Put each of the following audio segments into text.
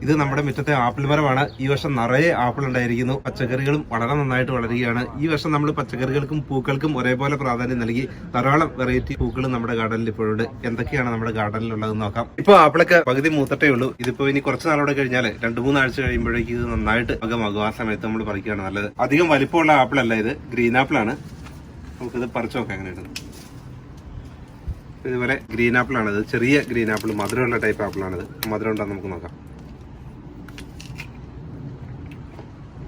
ഇത് നമ്മുടെ മുറ്റത്തെ ആപ്പിൾ മരമാണ്. ഈ വർഷം നിറയെ ആപ്പിൾ ഉണ്ടായിരിക്കുന്നു. പച്ചക്കറികളും വളരെ നന്നായിട്ട് വളരുകയാണ്. ഈ വർഷം നമ്മൾ പച്ചക്കറികൾക്കും പൂക്കൾക്കും ഒരേപോലെ പ്രാധാന്യം നൽകി ധാരാളം വെറൈറ്റി പൂക്കളും നമ്മുടെ ഗാർഡനിൽ ഇപ്പോഴുണ്ട്. എന്തൊക്കെയാണ് നമ്മുടെ ഗാർഡനിൽ ഉള്ളതെന്ന് നോക്കാം. ഇപ്പൊ ആപ്പിളൊക്കെ പകുതി മൂത്തട്ടേ ഉള്ളൂ. ഇതിപ്പോ ഇനി കുറച്ച് നാളോടെ കഴിഞ്ഞാൽ 2-3 ആഴ്ച കഴിയുമ്പോഴേക്ക് ഇത് നന്നായിട്ട് പാകമാകും. ആ സമയത്ത് നമ്മൾ പറിക്കുകയാണ് നല്ലത്. അധികം വലിപ്പമുള്ള ആപ്പിൾ അല്ല, ഇത് ഗ്രീൻ ആപ്പിൾ ആണ്. നമുക്കിത് പറിച്ചു നോക്കാം എങ്ങനെയാണ്. ഇതുപോലെ ഗ്രീൻ ആപ്പിൾ ആണിത്, ചെറിയ ഗ്രീൻ ആപ്പിൾ, മധുരമുള്ള ടൈപ്പ് ആപ്പിളാണിത്. മധുരം ഉണ്ടോ നമുക്ക് നോക്കാം.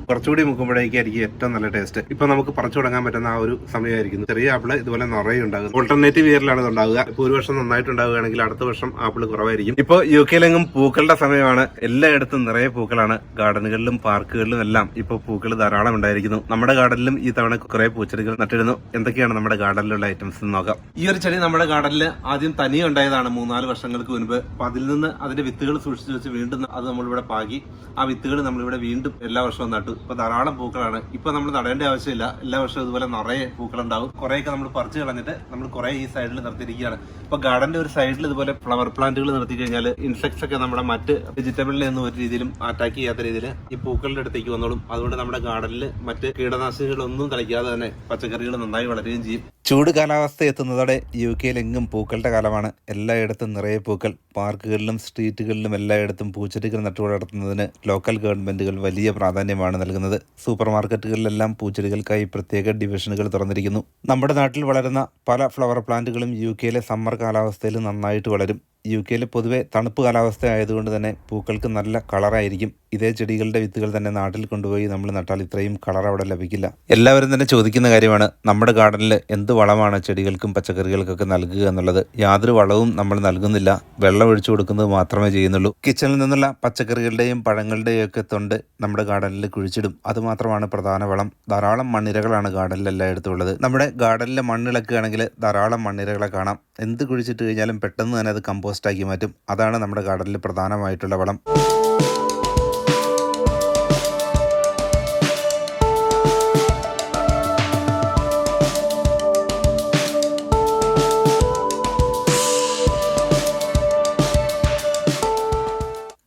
കുറച്ചുകൂടി മുക്കുമ്പോഴേക്കായിരിക്കും ഏറ്റവും നല്ല ടേസ്റ്റ്. ഇപ്പൊ നമുക്ക് പറിച്ചു തുടങ്ങാൻ പറ്റുന്ന ആ ഒരു സമയമായിരിക്കുന്നു. ചെറിയ ആപ്പിള് ഇതുപോലെ നിറയെ ഉണ്ടാകും. ഓൾട്ടർനേറ്റീവ് ഇയറിലാണ് ഇത് ഉണ്ടാവുക. ഇപ്പൊ ഒരു വർഷം നന്നായിട്ട് ഉണ്ടാവുകയാണെങ്കിൽ അടുത്ത വർഷം ആപ്പിള് കുറവായിരിക്കും. ഇപ്പൊ UK-ലെങ്ങും പൂക്കളുടെ സമയമാണ്. എല്ലായിടത്തും നിറയെ പൂക്കളാണ്. ഗാർഡനുകളിലും പാർക്കുകളിലും എല്ലാം ഇപ്പൊ പൂക്കൾ ധാരാളം ഉണ്ടായിരിക്കുന്നു. നമ്മുടെ ഗാർഡനിലും ഈ തവണ കുറെ പൂച്ചെടികൾ നട്ടിരുന്നു. എന്തൊക്കെയാണ് നമ്മുടെ ഗാർഡനിലുള്ള ഐറ്റംസ് എന്ന് നോക്കാം. ഈ ഒരു ചെടി നമ്മുടെ ഗാർഡനിൽ ആദ്യം തനിയെ ഉണ്ടായതാണ് 3-4 വർഷങ്ങൾക്ക് മുൻപ്. അപ്പൊ അതിൽ നിന്ന് അതിന്റെ വിത്തുകൾ സൂക്ഷിച്ചു വെച്ച് വീണ്ടും അത് നമ്മളിവിടെ പാകി ആ വിത്തുകൾ നമ്മളിവിടെ വീണ്ടും എല്ലാ വർഷവും നട്ടു. ഇപ്പൊ ധാരാളം പൂക്കളാണ്. ഇപ്പൊ നമ്മൾ നടേണ്ട ആവശ്യമില്ല. എല്ലാ വർഷവും ഇതുപോലെ നിറയെ പൂക്കളുണ്ടാവും. കുറെയൊക്കെ നമ്മൾ പറിച്ചു കളഞ്ഞിട്ട് നമ്മൾ കുറെ ഈ സൈഡിൽ നിർത്തിയിരിക്കുകയാണ്. ഇപ്പൊ ഗാർഡന്റെ ഒരു സൈഡിൽ ഇതുപോലെ ഫ്ലവർ പ്ലാന്റുകൾ നിർത്തി കഴിഞ്ഞാൽ ഇൻസെക്ട്സ് ഒക്കെ നമ്മുടെ മറ്റ് വെജിറ്റബിളിനെ ഒന്നും ഒരു രീതിയിലും അറ്റാക്ക് ചെയ്യാത്ത രീതിയിൽ ഈ പൂക്കളുടെ അടുത്തേക്ക് വന്നോളും. അതുകൊണ്ട് നമ്മുടെ ഗാർഡനിൽ മറ്റ് കീടനാശിനികളൊന്നും തളിക്കാതെ തന്നെ പച്ചക്കറികൾ നന്നായി വളരുകയും ചെയ്യും. ചൂട് കാലാവസ്ഥ എത്തുന്നതോടെ UK-ലെങ്ങും പൂക്കളുടെ കാലമാണ്. എല്ലായിടത്തും നിറയെ പൂക്കൾ. പാർക്കുകളിലും സ്ട്രീറ്റുകളിലും എല്ലായിടത്തും പൂച്ചെടികൾ നട്ടുവളർത്തുന്നതിന് ലോക്കൽ ഗവൺമെന്റുകൾ വലിയ പ്രാധാന്യമാണ് നൽകുന്നത്. സൂപ്പർ മാർക്കറ്റുകളിലെല്ലാം പൂച്ചെടികൾക്കായി പ്രത്യേക ഡിവിഷനുകൾ തുറന്നിരിക്കുന്നു. നമ്മുടെ നാട്ടിൽ വളരുന്ന പല ഫ്ലവർ പ്ലാന്റുകളും UK-ലെ സമ്മർ കാലാവസ്ഥയിൽ നന്നായിട്ട് വളരും. UK-ൽ പൊതുവെ തണുപ്പ് കാലാവസ്ഥ ആയതുകൊണ്ട് തന്നെ പൂക്കൾക്ക് നല്ല കളറായിരിക്കും. ഇതേ ചെടികളുടെ വിത്തുകൾ തന്നെ നാട്ടിൽ കൊണ്ടുപോയി നമ്മൾ നട്ടാൽ ഇത്രയും കളർ അവിടെ ലഭിക്കില്ല. എല്ലാവരും തന്നെ ചോദിക്കുന്ന കാര്യമാണ് നമ്മുടെ ഗാർഡനിൽ എന്ത് വളമാണ് ചെടികൾക്കും പച്ചക്കറികൾക്കൊക്കെ നൽകുക എന്നുള്ളത്. യാതൊരു വളവും നമ്മൾ നൽകുന്നില്ല. വെള്ളം ഒഴിച്ചു കൊടുക്കുന്നത് മാത്രമേ ചെയ്യുന്നുള്ളൂ. കിച്ചണിൽ നിന്നുള്ള പച്ചക്കറികളുടെയും പഴങ്ങളുടെയും ഒക്കെ തൊണ്ട് നമ്മുടെ ഗാർഡനിൽ കുഴിച്ചിടും. അതുമാത്രമാണ് പ്രധാന വളം. ധാരാളം മണ്ണിരകളാണ് ഗാർഡനിൽ എല്ലായിടത്തും ഉള്ളത്. നമ്മുടെ ഗാർഡനിലെ മണ്ണിളക്കുകയാണെങ്കിൽ ധാരാളം മണ്ണിരകളെ കാണാം. എന്ത് കുഴിച്ചിട്ട് കഴിഞ്ഞാലും പെട്ടെന്ന് തന്നെ അത് കമ്പോസ്റ്റാക്കി മാറ്റും. അതാണ് നമ്മുടെ ഗാർഡനിൽ പ്രധാനമായിട്ടുള്ള വളം.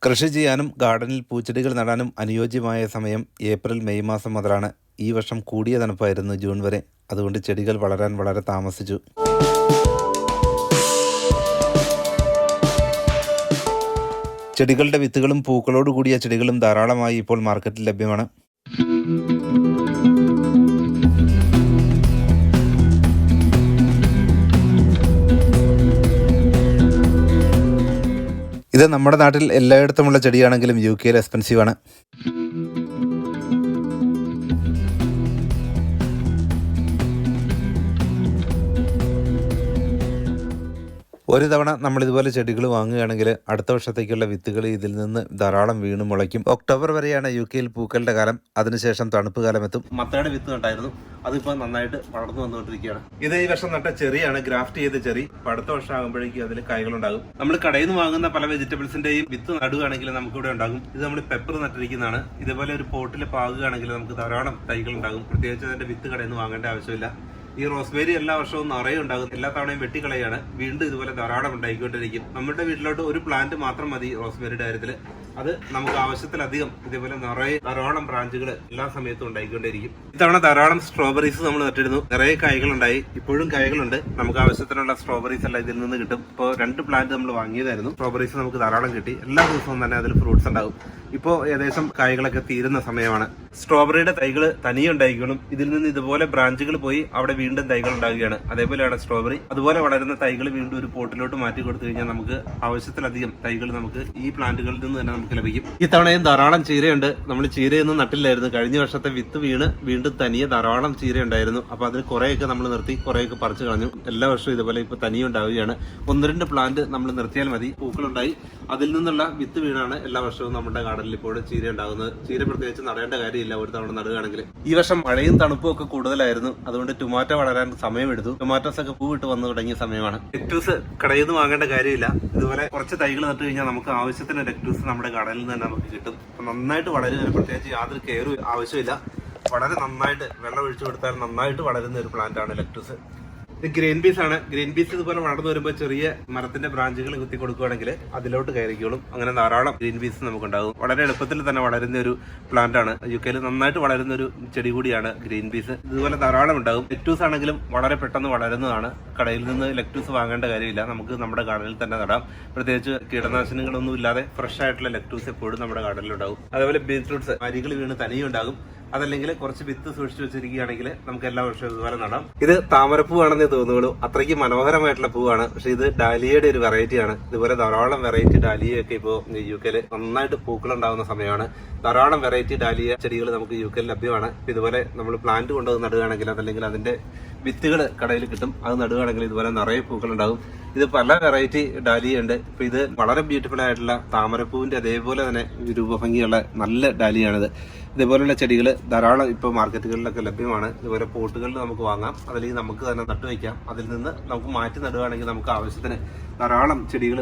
കൃഷി ചെയ്യാനും ഗാർഡനിൽ പൂച്ചെടികൾ നടാനും അനുയോജ്യമായ സമയം ഏപ്രിൽ-മെയ് മാസം മുതലാണ്. ഈ വർഷം കൂടിയ തണുപ്പായിരുന്നു ജൂൺ വരെ. അതുകൊണ്ട് ചെടികൾ വളരാൻ വളരെ താമസിച്ചു. ചെടികളുടെ വിത്തുകളും പൂക്കളോട് കൂടിയ ചെടികളും ധാരാളമായി ഇപ്പോൾ മാർക്കറ്റിൽ ലഭ്യമാണ്. ഇത് നമ്മുടെ നാട്ടിൽ എല്ലായിടത്തുമുള്ള ചെടിയാണെങ്കിലും UK-ൽ എക്സ്പെൻസീവ് ആണ്. ഒരു തവണ നമ്മളിതുപോലെ ചെടികൾ വാങ്ങുകയാണെങ്കിൽ അടുത്ത വർഷത്തേക്കുള്ള വിത്തുകൾ ഇതിൽ നിന്ന് ധാരാളം വീണ് മുളയ്ക്കും. ഒക്ടോബർ വരെയാണ് UK-ൽ പൂക്കളുടെ കാലം. അതിനുശേഷം തണുപ്പ് കാലം എത്തും. മത്തയുടെ വിത്ത് നട്ടായിരുന്നു, അതിപ്പോൾ നന്നായിട്ട് വളർന്നു വന്നുകൊണ്ടിരിക്കുകയാണ്. ഇത് ഈ വർഷം നട്ട ചെറിയാണ്, ഗ്രാഫ്റ്റ് ചെയ്ത ചെറി. അടുത്ത വർഷം ആകുമ്പോഴേക്കും അതിൽ കായ്കളുണ്ടാകും. നമ്മൾ കടയിൽ നിന്ന് വാങ്ങുന്ന പല വെജിറ്റബിൾസിന്റെയും വിത്ത് നടുകയാണെങ്കിൽ നമുക്കിവിടെ ഉണ്ടാകും. ഇത് നമ്മൾ പെപ്പർ നട്ടിരിക്കുന്നതാണ്. ഇതുപോലെ ഒരു പോട്ടിൽ പാകുകയാണെങ്കിൽ നമുക്ക് ധാരാളം തൈകൾ ഉണ്ടാകും. പ്രത്യേകിച്ച് അതിന്റെ വിത്ത് കടയിൽ നിന്ന് വാങ്ങേണ്ട ആവശ്യമില്ല. ഈ റോസ്ബേരി എല്ലാ വർഷവും നിറയെ ഉണ്ടാകും. എല്ലാ തവണയും വെട്ടിക്കളയാണ്, വീണ്ടും ഇതുപോലെ ധാരാളം ഉണ്ടായിക്കൊണ്ടിരിക്കും. നമ്മുടെ വീട്ടിലോട്ട് ഒരു പ്ലാന്റ് മാത്രം മതി റോസ്ബേരിയുടെ കാര്യത്തിൽ. അത് നമുക്ക് ആവശ്യത്തിലധികം ഇതേപോലെ നിറയെ ധാരാളം ബ്രാഞ്ചുകൾ എല്ലാ സമയത്തും ഉണ്ടായിക്കൊണ്ടിരിക്കും. ഇത്തവണ ധാരാളം സ്ട്രോബെറീസ് നമ്മൾ നട്ടിരുന്നു. നിറയെ കായ്കളുണ്ടായി, ഇപ്പോഴും കായ്കളുണ്ട്. നമുക്ക് ആവശ്യത്തിനുള്ള സ്ട്രോബെറീസ് എല്ലാം ഇതിൽ നിന്ന് കിട്ടും. ഇപ്പോൾ 2 പ്ലാന്റ് നമ്മൾ വാങ്ങിയതായിരുന്നു. സ്ട്രോബെറീസ് നമുക്ക് ധാരാളം കിട്ടി. എല്ലാ ദിവസവും തന്നെ അതിൽ ഫ്രൂട്ട്സ് ഉണ്ടാകും. ഇപ്പോൾ ഏകദേശം കായ്കളൊക്കെ തീരുന്ന സമയമാണ്. സ്ട്രോബെറിയുടെ തൈകൾ തനിയെ ഉണ്ടായിക്കോളും. ഇതിൽ നിന്ന് ഇതുപോലെ ബ്രാഞ്ചുകൾ പോയി അവിടെ വീണ്ടും തൈകൾ ഉണ്ടാവുകയാണ്. അതേപോലെയാണ് സ്ട്രോബെറി. അതുപോലെ വളരുന്ന തൈകൾ വീണ്ടും ഒരു പോട്ടിലോട്ട് മാറ്റി കൊടുത്തു കഴിഞ്ഞാൽ നമുക്ക് ആവശ്യത്തിലധികം തൈകൾ നമുക്ക് ഈ പ്ലാന്റുകളിൽ നിന്ന് തന്നെ നമുക്ക് ലഭിക്കും. ഈ തവണയും ധാരാളം ചീരയുണ്ട്. നമ്മൾ ചീരയൊന്നും നട്ടില്ലായിരുന്നു. കഴിഞ്ഞ വർഷത്തെ വിത്ത് വീണ് വീണ്ടും തനിയെ ധാരാളം ചീര ഉണ്ടായിരുന്നു. അപ്പൊ അതിൽ കുറെയൊക്കെ നമ്മൾ നിർത്തി, കുറെയൊക്കെ പറിച്ചു കളഞ്ഞു. എല്ലാ വർഷവും ഇതുപോലെ ഇപ്പൊ തനിയെ ഉണ്ടാവുകയാണ്. 1-2 പ്ലാന്റ് നമ്മൾ നിർത്തിയാൽ മതി, പൂക്കളുണ്ടായി. അതിൽ നിന്നുള്ള വിത്ത് വീണാണ് എല്ലാ വർഷവും നമ്മുടെ ഗാർഡനിൽ ഇപ്പോൾ ചീര ഉണ്ടാകുന്നത്. ചീര പ്രത്യേകിച്ച് നടേണ്ട കാര്യമില്ല ഒരു തവണ നടുകയാണെങ്കിൽ. ഈ വർഷം മഴയും തണുപ്പും ഒക്കെ കൂടുതലായിരുന്നു. അതുകൊണ്ട് ടൊമാറ്റോ വളരാൻ സമയമെടുത്തു. ടൊമാറ്റോസ് ഒക്കെ പൂവിട്ട് വന്നു തുടങ്ങിയ സമയമാണ്. ലെറ്റൂസ് കടയിൽ നിന്ന് വാങ്ങേണ്ട കാര്യമില്ല. ഇതുപോലെ കുറച്ച് തൈകൾ നട്ടു കഴിഞ്ഞാൽ നമുക്ക് ആവശ്യത്തിന് ലെറ്റൂസ് നമ്മുടെ ഗാർഡനിൽ നിന്ന് തന്നെ നമുക്ക് കിട്ടും. നന്നായിട്ട് വളരുന്നതിന് പ്രത്യേകിച്ച് യാതൊരു കെയറും ആവശ്യമില്ല. വളരെ നന്നായിട്ട് വെള്ളം ഒഴിച്ചു കൊടുത്താൽ നന്നായിട്ട് വളരുന്ന ഒരു പ്ലാന്റ് ആണ് ലെറ്റൂസ്. ഇത് ഗ്രീൻ പീസ് ആണ്. ഗ്രീൻ പീസ് ഇതുപോലെ വളർന്നു വരുമ്പോൾ ചെറിയ മരത്തിന്റെ ബ്രാഞ്ചുകൾ കുത്തി കൊടുക്കുകയാണെങ്കിൽ അതിലോട്ട് കയറിക്കോളും. അങ്ങനെ ധാരാളം ഗ്രീൻ പീസ് നമുക്കുണ്ടാകും. വളരെ എളുപ്പത്തിൽ തന്നെ വളരുന്ന ഒരു പ്ലാന്റ് ആണ്. UK നന്നായിട്ട് വളരുന്ന ഒരു ചെടി കൂടിയാണ് ഗ്രീൻ പീസ്. ഇതുപോലെ ധാരാളം ഉണ്ടാകും. ലെക്ടൂസ് ആണെങ്കിലും വളരെ പെട്ടെന്ന് വളരുന്നതാണ്. കടയിൽ നിന്ന് ലെക്ടൂസ് വാങ്ങേണ്ട കാര്യമില്ല, നമുക്ക് നമ്മുടെ ഗാർഡനിൽ തന്നെ നടാം. പ്രത്യേകിച്ച് കീടനാശിനികളൊന്നും ഇല്ലാതെ ഫ്രഷ് ആയിട്ടുള്ള ലെക്ടൂസ് എപ്പോഴും നമ്മുടെ ഗാർഡനിൽ ഉണ്ടാകും. അതേപോലെ ബീറ്റ്റൂട്ട്സ് അരികൾ വീണ് തനിയെ ഉണ്ടാകും. അതല്ലെങ്കിൽ കുറച്ച് വിത്ത് സൂക്ഷിച്ചു വെച്ചിരിക്കുകയാണെങ്കിൽ നമുക്ക് എല്ലാ വർഷവും ഇതുപോലെ നടാം. ഇത് താമരപ്പൂവാണെന്നേ തോന്നുള്ളൂ, അത്രയ്ക്ക് മനോഹരമായിട്ടുള്ള പൂവാണ്. പക്ഷെ ഇത് ഡാലിയയുടെ ഒരു വെറൈറ്റിയാണ്. ഇതുപോലെ ധാരാളം വെറൈറ്റി ഡാലിയൊക്കെ ഇപ്പോൾ UK നന്നായിട്ട് പൂക്കളുണ്ടാകുന്ന സമയമാണ്. ധാരാളം വെറൈറ്റി ഡാലിയ ചെടികൾ നമുക്ക് UK ലഭ്യമാണ്. ഇതുപോലെ നമ്മൾ പ്ലാന്റ് കൊണ്ടുവന്ന് നടുകയാണെങ്കിൽ അതല്ലെങ്കിൽ അതിന്റെ വിത്തുകൾ കടയിൽ കിട്ടും. അത് നടുകയാണെങ്കിൽ ഇതുപോലെ നിറയെ പൂക്കളുണ്ടാകും. ഇത് പല വെറൈറ്റി ഡാലിയ ഉണ്ട്. ഇപ്പൊ ഇത് വളരെ ബ്യൂട്ടിഫുൾ ആയിട്ടുള്ള താമരപ്പൂവിന്റെ അതേപോലെ തന്നെ രൂപഭംഗിയുള്ള നല്ല ഡാലിയാണിത്. ഇതേപോലെയുള്ള ചെടികൾ ധാരാളം ഇപ്പോൾ മാർക്കറ്റുകളിലൊക്കെ ലഭ്യമാണ്. ഇതുപോലെ പോട്ടുകളിൽ നമുക്ക് വാങ്ങാം, അതല്ലെങ്കിൽ നമുക്ക് തന്നെ നട്ടുവയ്ക്കാം. അതിൽ നിന്ന് നമുക്ക് മാറ്റി നടുകയാണെങ്കിൽ നമുക്ക് ആവശ്യത്തിന് ധാരാളം ചെടികൾ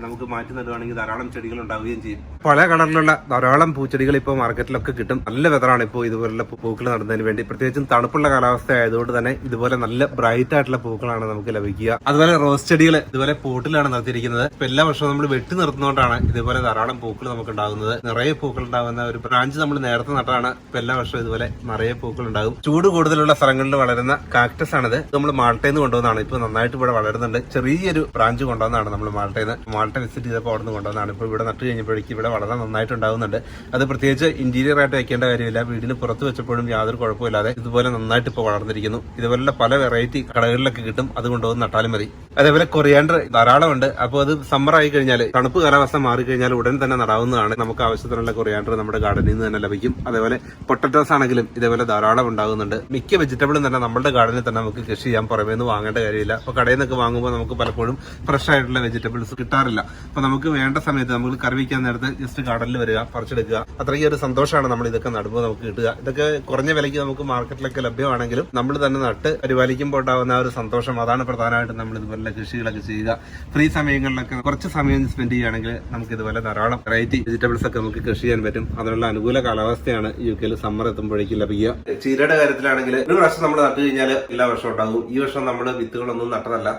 നമുക്ക് മാറ്റി നടുകയാണെങ്കിൽ ധാരാളം ചെടികൾ ഉണ്ടാവുകയും ചെയ്യും. പല കളറിലുള്ള ധാരാളം പൂച്ചെടികൾ ഇപ്പോൾ മാർക്കറ്റിലൊക്കെ കിട്ടും. നല്ല വെതറാണ് ഇപ്പോൾ ഇതുപോലുള്ള പൂക്കൾ നടുന്നതിന് വേണ്ടി. പ്രത്യേകിച്ചും തണുപ്പുള്ള കാലാവസ്ഥ ആയതുകൊണ്ട് തന്നെ ഇതുപോലെ നല്ല ബ്രൈറ്റ് ആയിട്ടുള്ള പൂക്കളാണ് നമുക്ക് ലഭിക്കുക. അതുപോലെ റോസ് ചെടികൾ ഇതുപോലെ പോട്ടിലാണ് നിർത്തിയിരിക്കുന്നത്. ഇപ്പൊ എല്ലാ വർഷവും നമ്മൾ വെട്ടി നിർത്തുന്നതുകൊണ്ടാണ് ഇതുപോലെ ധാരാളം പൂക്കൾ നമുക്ക് ഉണ്ടാകുന്നത്. നിറയെ പൂക്കൾ ഉണ്ടാകുന്ന ഒരു ബ്രാഞ്ച് നമ്മൾ നേരത്തെ നട്ടാണ്. ഇപ്പൊ എല്ലാ വർഷവും ഇതുപോലെ നിറയെ പൂക്കൾ ഉണ്ടാകും. ചൂട് കൂടുതലുള്ള സ്ഥലങ്ങളിൽ വളരുന്ന കാക്ടസ് ആണിത്. നമ്മൾ മാൾട്ടയിൽ നിന്ന് കൊണ്ടുവന്നതാണ്. ഇപ്പൊ നന്നായിട്ട് ഇവിടെ വളരുന്നുണ്ട്. ചെറിയൊരു ബ്രാഞ്ച് കൊണ്ടുവന്നതാണ് നമ്മൾ മാൾട്ട വിസിറ്റ് ചെയ്തപ്പോൾ അവിടെ നിന്ന് കൊണ്ടുവന്നതാണ്. ഇപ്പൊ ഇവിടെ നട്ട് കഴിഞ്ഞപ്പോഴേക്കും ഇവിടെ വളരെ നന്നായിട്ട് ഉണ്ടാകുന്നുണ്ട്. അത് പ്രത്യേകിച്ച് ഇന്റീരിയർ ആയിട്ട് വെക്കേണ്ട കാര്യമില്ല, വീടിന് പുറത്ത് വെച്ചപ്പോഴും യാതൊരു കുഴപ്പമില്ലാതെ ഇതുപോലെ നന്നായിട്ട് ഇപ്പോൾ വളർന്നിരിക്കുന്നു. ഇതുപോലുള്ള പല വെറൈറ്റി കടകളിലൊക്കെ കിട്ടും, അത് കൊണ്ടുവന്ന് നട്ടാലും മതി. അതേപോലെ കൊറിയാണ്ടർ ധാരാളമുണ്ട്. അപ്പോൾ അത് സമ്മർ ആയി കഴിഞ്ഞാൽ, തണുപ്പ് കാലാവസ്ഥ മാറിക്കഴിഞ്ഞാൽ ഉടൻ തന്നെ നടാവുന്നതാണ്. നമുക്ക് ആവശ്യത്തിനുള്ള കൊറിയാണ്ടർ നമ്മുടെ ഗാർഡനിൽ നിന്ന് തന്നെ ലഭിക്കും. അതേപോലെ പൊട്ടറ്റോസ് ആണെങ്കിലും ഇതേപോലെ ധാരാളം ഉണ്ടാകുന്നുണ്ട്. മിക്ക വെജിറ്റബിളും തന്നെ നമ്മുടെ ഗാർഡനിൽ തന്നെ നമുക്ക് കൃഷി ചെയ്യാൻ പുറമേ നിന്ന് വാങ്ങേണ്ട കാര്യമില്ല. അപ്പോൾ കടയിൽ നിന്നൊക്കെ വാങ്ങുമ്പോൾ നമുക്ക് പലപ്പോഴും ഫ്രഷ് ആയിട്ടുള്ള വെജിറ്റബിൾസ് കിട്ടാറില്ല. അപ്പോൾ നമുക്ക് വേണ്ട സമയത്ത് നമുക്ക് കറി വയ്ക്കാൻ നേരത്തെ ജസ്റ്റ് ഗാർഡനിൽ വരിക, പറിച്ചെടുക്കുക. അത്രയ്ക്ക് ഒരു സന്തോഷമാണ് നമ്മൾ ഇതൊക്കെ നടുമ്പോൾ നമുക്ക് കിട്ടുക. ഇതൊക്കെ കുറഞ്ഞ വിലയ്ക്ക് നമുക്ക് മാർക്കറ്റിലൊക്കെ ലഭ്യമാണെങ്കിലും നമ്മൾ തന്നെ നട്ട് പരിപാലിക്കുമ്പോൾ ഉണ്ടാകുന്ന ആ ഒരു സന്തോഷം, അതാണ് പ്രധാനമായിട്ടും നമ്മൾ ഇതുപോലെ കൃഷികളൊക്കെ ചെയ്യുക. ഫ്രീ സമയങ്ങളിലൊക്കെ കുറച്ച് സമയം സ്പെൻഡ് ചെയ്യുകയാണെങ്കിൽ നമുക്ക് ഇതുപോലെ ധാരാളം വെറൈറ്റി വെജിറ്റബിൾസ് ഒക്കെ നമുക്ക് കൃഷി ചെയ്യാൻ പറ്റും. അതിനുള്ള അനുകൂല കാലാവസ്ഥയാണ് UK സമ്മർ എത്തുമ്പോഴേക്കും ലഭിക്കുക. ചീരയുടെ കാര്യത്തിലാണെങ്കിൽ ഒരു പ്രാവശ്യം നമ്മൾ നട്ടു കഴിഞ്ഞാൽ എല്ലാ വർഷവും ഉണ്ടാകും. ഈ വർഷം നമ്മൾ വിത്തുകളൊന്നും നട്ടതല്ല.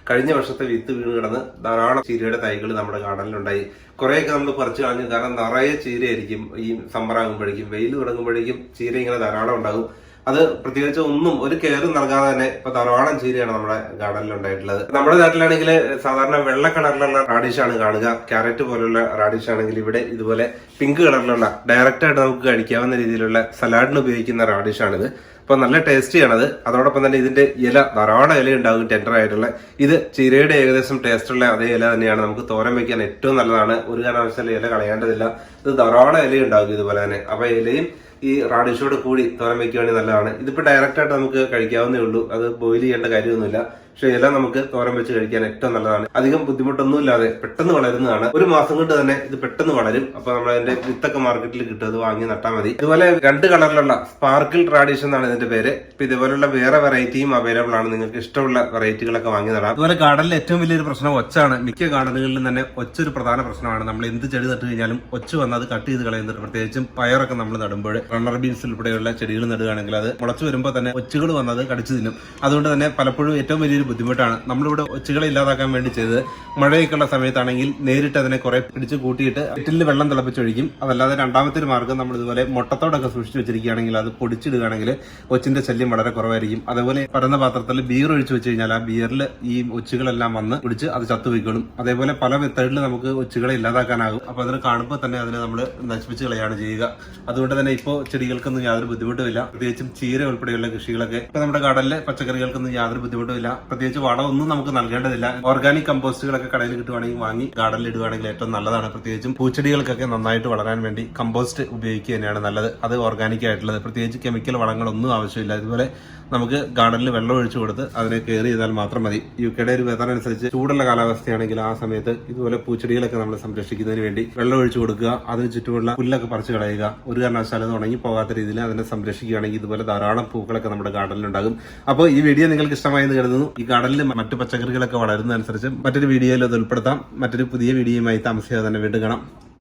കഴിഞ്ഞ വർഷത്തെ വിത്ത് വീണ് കിടന്ന് ധാരാളം ചീരയുടെ തൈകൾ നമ്മുടെ ഗാർഡനിലുണ്ടായി. കുറേയൊക്കെ നമ്മൾ പറിച്ചു കളഞ്ഞു. കാരണം നിറയെ ചീരയായിരിക്കും ഈ സമ്മർ ആകുമ്പോഴേക്കും. വെയിൽ തുടങ്ങുമ്പോഴേക്കും ചീര ഇങ്ങനെ ധാരാളം ഉണ്ടാകും. അത് പ്രത്യേകിച്ച് ഒരു കെയറും നൽകാതെ തന്നെ ഇപ്പൊ ധാരാളം ചീരയാണ് നമ്മുടെ ഗാർഡനിൽ ഉണ്ടായിട്ടുള്ളത്. നമ്മുടെ നാട്ടിലാണെങ്കിൽ സാധാരണ വെള്ള കളറിലുള്ള റാഡിഷാണ് കാണുക. ക്യാരറ്റ് പോലുള്ള റാഡിഷ് ആണെങ്കിൽ ഇവിടെ ഇതുപോലെ പിങ്ക് കളറിലുള്ള ഡയറക്റ്റ് ആയിട്ട് നമുക്ക് കഴിക്കാവുന്ന രീതിയിലുള്ള സലാഡിന് ഉപയോഗിക്കുന്ന റാഡിഷാണിത്. അപ്പൊ നല്ല ടേസ്റ്റിയാണത്. അതോടൊപ്പം തന്നെ ഇതിന്റെ ഇല ധാരാളം ഇല ഉണ്ടാകും, ടെൻഡർ ആയിട്ടുള്ള. ഇത് ചീരയുടെ ഏകദേശം ടേസ്റ്റുള്ള അതേ ഇല തന്നെയാണ്. നമുക്ക് തോരൻ വെക്കാൻ ഏറ്റവും നല്ലതാണ്. ഒരു കാരണവശാലും ഇല കളയേണ്ടതില്ല. ഇത് ധാരാളം ഇല ഉണ്ടാകും ഇതുപോലെ തന്നെ. അപ്പൊ ഇലയും ഈ റാഡിഷോട് കൂടി തോരൻ വെക്കുകയാണെങ്കിൽ നല്ലതാണ്. ഇതിപ്പോ ഡയറക്റ്റ് ആയിട്ട് നമുക്ക് കഴിക്കാവുന്നേ ഉള്ളൂ, അത് ബോയിൽ ചെയ്യേണ്ട കാര്യമൊന്നുമില്ല. പക്ഷെ ഇതെല്ലാം നമുക്ക് തോരൻ വെച്ച് കഴിക്കാൻ ഏറ്റവും നല്ലതാണ്. അധികം ബുദ്ധിമുട്ടൊന്നുമില്ലാതെ പെട്ടെന്ന് വളരുന്നതാണ്. ഒരു മാസം കൊണ്ട് തന്നെ ഇത് പെട്ടെന്ന് വളരും. അപ്പൊ നമ്മൾ അതിന്റെ വിത്തൊക്കെ മാർക്കറ്റിൽ കിട്ടും, അത് വാങ്ങി നട്ടാൽ മതി. ഇതുപോലെ 2 കളറിലുള്ള സ്പാർക്കിൾ റാഡിഷ് എന്നാണ് ഇതിന്റെ പേര്. ഇപ്പൊ ഇതുപോലുള്ള വേറെ വെറൈറ്റിയും അവൈലബിൾ ആണ്. നിങ്ങൾക്ക് ഇഷ്ടമുള്ള വെറൈറ്റികളൊക്കെ വാങ്ങി നടാം. അതുപോലെ ഗാർഡനിൽ ഏറ്റവും വലിയൊരു പ്രശ്നം ഒച്ചാണ്. മിക്ക ഗാർഡനുകളിലും തന്നെ ഒച്ചൊരു പ്രധാന പ്രശ്നമാണ്. നമ്മൾ എന്ത് ചെടി നട്ടു കഴിഞ്ഞാലും ഒച്ച വന്ന് അത് കട്ട് ചെയ്ത് കളയുന്നുണ്ട്. പ്രത്യേകിച്ചും പയറൊക്കെ നമ്മൾ നടുമ്പോൾ റണ്ണർ ബീൻസ് ഉൾപ്പെടെയുള്ള ചെടികൾ നടുകയാണെങ്കിൽ അത് മുളച്ചു വരുമ്പോൾ തന്നെ ഒച്ചുകൾ വന്ന് അത് കടിച്ചു തിന്നും. അതുകൊണ്ട് തന്നെ പലപ്പോഴും ഏറ്റവും വലിയൊരു ബുദ്ധിമുട്ടാണ്. നമ്മളിവിടെ ഒച്ചുകളെ ഇല്ലാതാക്കാൻ വേണ്ടി ചെയ്തത് മഴയൊക്കെയുള്ള സമയത്താണെങ്കിൽ നേരിട്ട് അതിനെ കുറെ പിടിച്ച് കൂട്ടിയിട്ട് കെറ്റിലിൽ വെള്ളം തിളപ്പിച്ചൊഴിക്കും. അതല്ലാതെ രണ്ടാമത്തെ ഒരു മാർഗ്ഗം നമ്മൾ ഇതുപോലെ മുട്ടത്തോടൊക്കെ സൂക്ഷിച്ചു വെച്ചിരിക്കുകയാണെങ്കിൽ അത് പൊടിച്ചിടുകയാണെങ്കിൽ ഒച്ചിന്റെ ശല്യം വളരെ കുറവായിരിക്കും. അതേപോലെ പരന്ന പാത്രത്തിൽ ബിയർ ഒഴിച്ചു വെച്ച് കഴിഞ്ഞാൽ ആ ബിയറിൽ ഈ ഒച്ചുകളെല്ലാം വന്ന് പിടിച്ച് അത് ചത്തുവയ്ക്കണം. അതേപോലെ പല മെത്തേഡിൽ നമുക്ക് ഒച്ചുകളെ ഇല്ലാതാക്കാനാകും. അപ്പൊ അതിന് കാണുമ്പോൾ തന്നെ അതിനെ നമ്മൾ നശിപ്പിച്ച് കളയാണ് ചെയ്യുക. അതുകൊണ്ട് തന്നെ ഇപ്പോൾ ചെടികൾക്കൊന്നും യാതൊരു ബുദ്ധിമുട്ടുമില്ല. പ്രത്യേകിച്ചും ചീര ഉൾപ്പെടെയുള്ള കൃഷികളൊക്കെ ഇപ്പൊ നമ്മുടെ ഗാർഡനിലെ പച്ചക്കറികൾക്കൊന്നും യാതൊരു ബുദ്ധിമുട്ടുമില്ല. പ്രത്യേകിച്ച് വളമൊന്നും നമുക്ക് നൽകേണ്ടതില്ല. ഓർഗാനിക് കമ്പോസ്റ്റുകളൊക്കെ കടയിൽ കിട്ടുവാണെങ്കിൽ വാങ്ങി ഗാർഡനിൽ ഇടുവാണെങ്കിൽ ഏറ്റവും നല്ലതാണ്. പ്രത്യേകിച്ചും പൂച്ചെടികൾക്കൊക്കെ നന്നായിട്ട് വളരാൻ വേണ്ടി കമ്പോസ്റ്റ് ഉപയോഗിക്കുക തന്നെയാണ് നല്ലത്. അത് ഓർഗാനിക് ആയിട്ടുള്ളത്. പ്രത്യേകിച്ച് കെമിക്കൽ വളങ്ങളൊന്നും ആവശ്യമില്ല. ഇതുപോലെ നമുക്ക് ഗാർഡനിൽ വെള്ളം ഒഴിച്ചു കൊടുത്ത് അതിനെ കെയർ ചെയ്താൽ മാത്രം മതി. UK ഒരു വെതർ അനുസരിച്ച് ചൂടുള്ള കാലാവസ്ഥയാണെങ്കിൽ ആ സമയത്ത് ഇതുപോലെ പൂച്ചെടികളൊക്കെ നമ്മൾ സംരക്ഷിക്കുന്നതിന് വേണ്ടി വെള്ളം ഒഴിച്ചു കൊടുക്കുക. അതിന് ചുറ്റുമുള്ള പുല്ലൊക്കെ പറിച്ചു കളയുക. ഒരു കാരണവശാലും അത് ഉണങ്ങി പോകാത്ത രീതിയിൽ അതിനെ സംരക്ഷിക്കുകയാണെങ്കിൽ ഇതുപോലെ ധാരാളം പൂക്കളൊക്കെ നമ്മുടെ ഗാർഡനിൽ ഉണ്ടാകും. അപ്പോൾ ഈ വീഡിയോ നിങ്ങൾക്ക് ഇഷ്ടമായെന്ന് കരുതുന്നു. ഈ ഗാർഡനിൽ മറ്റു പച്ചക്കറികളൊക്കെ വളരുന്നതനുസരിച്ച് മറ്റൊരു വീഡിയോയിൽ അത് ഉൾപ്പെടുത്താം. മറ്റൊരു പുതിയ വീഡിയോയുമായി താമസിയാതെ തന്നെ വീണ്ടും കാണാം.